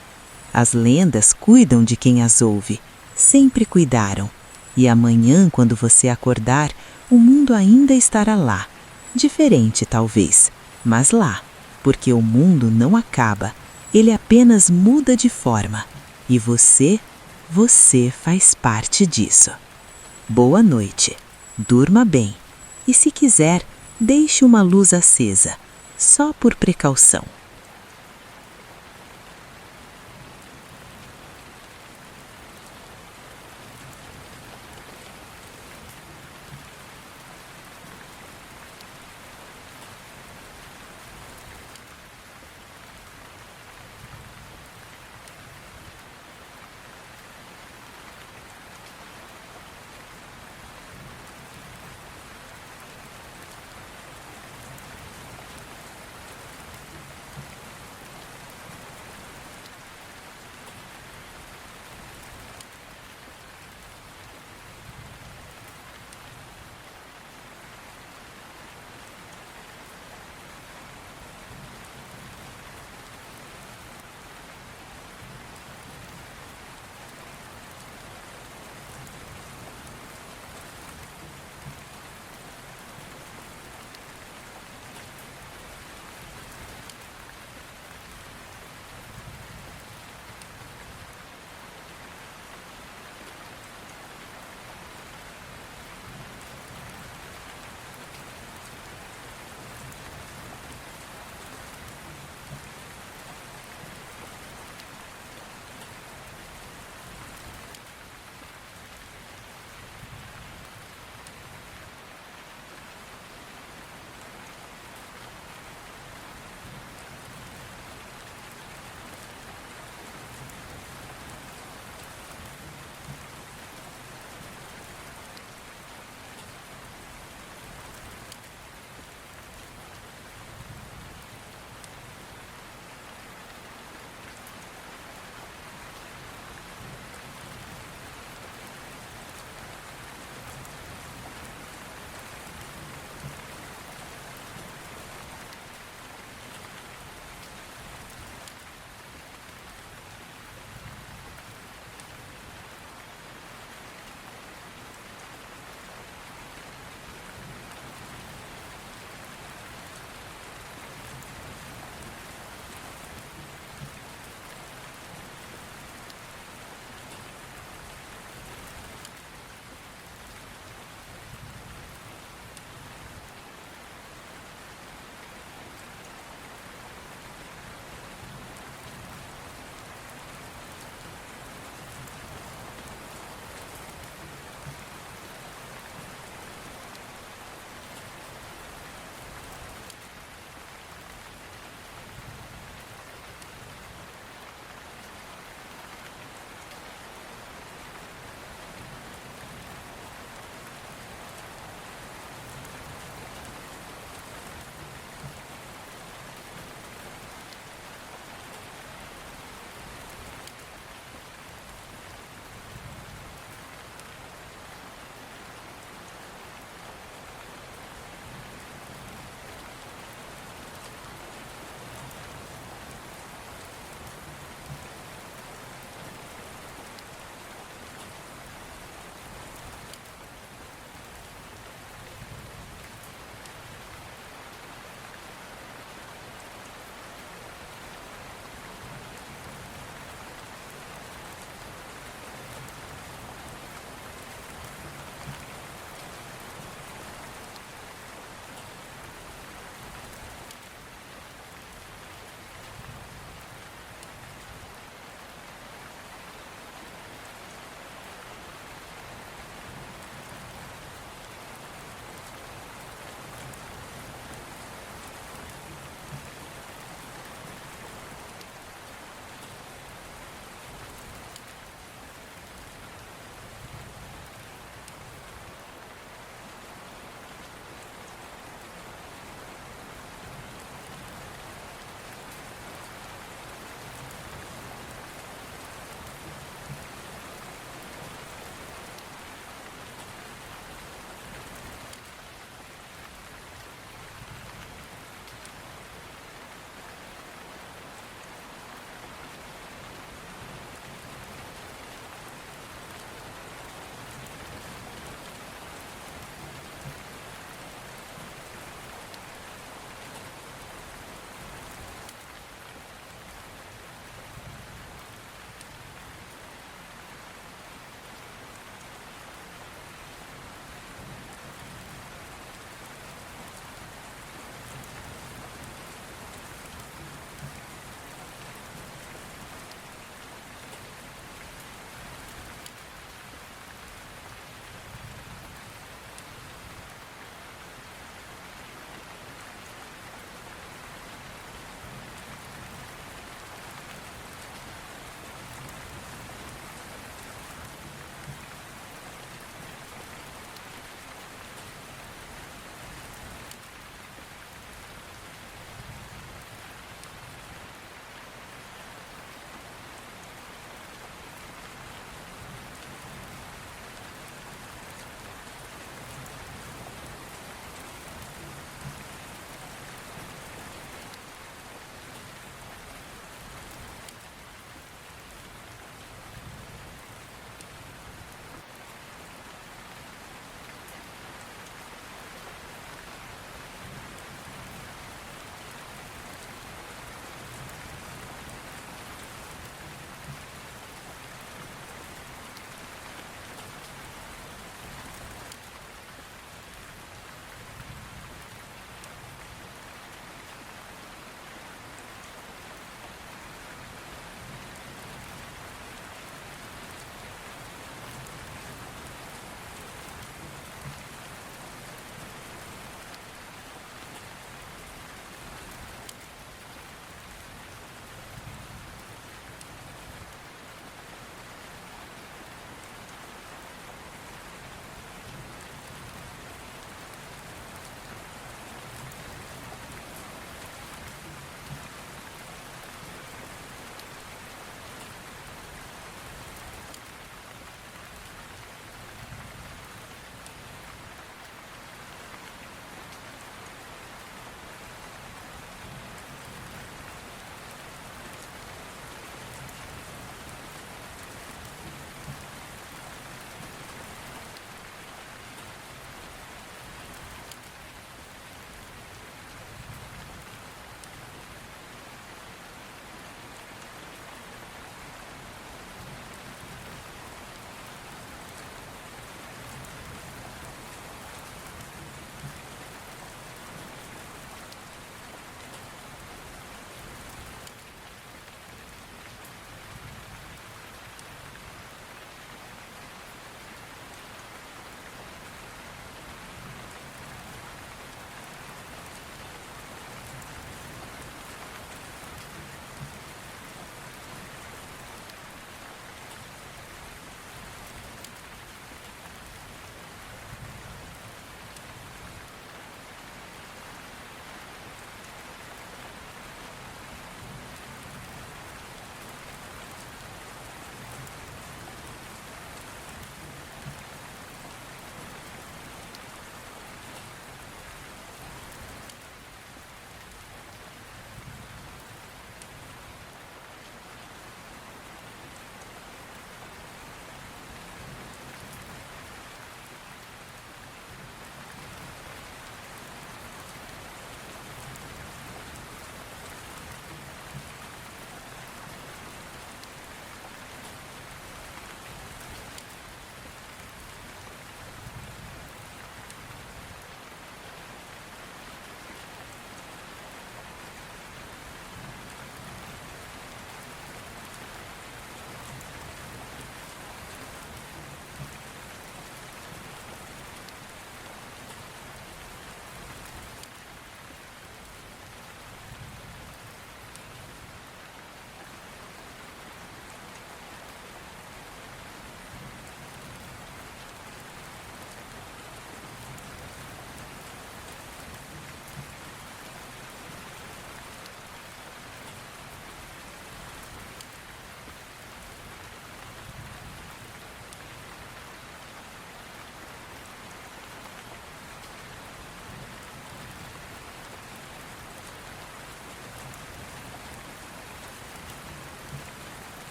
As lendas cuidam de quem as ouve. Sempre cuidaram. E amanhã, quando você acordar, o mundo ainda estará lá. Diferente, talvez, mas lá. Porque o mundo não acaba. Ele apenas muda de forma. E você faz parte disso. Boa noite. Durma bem. E se quiser, deixe uma luz acesa, só por precaução.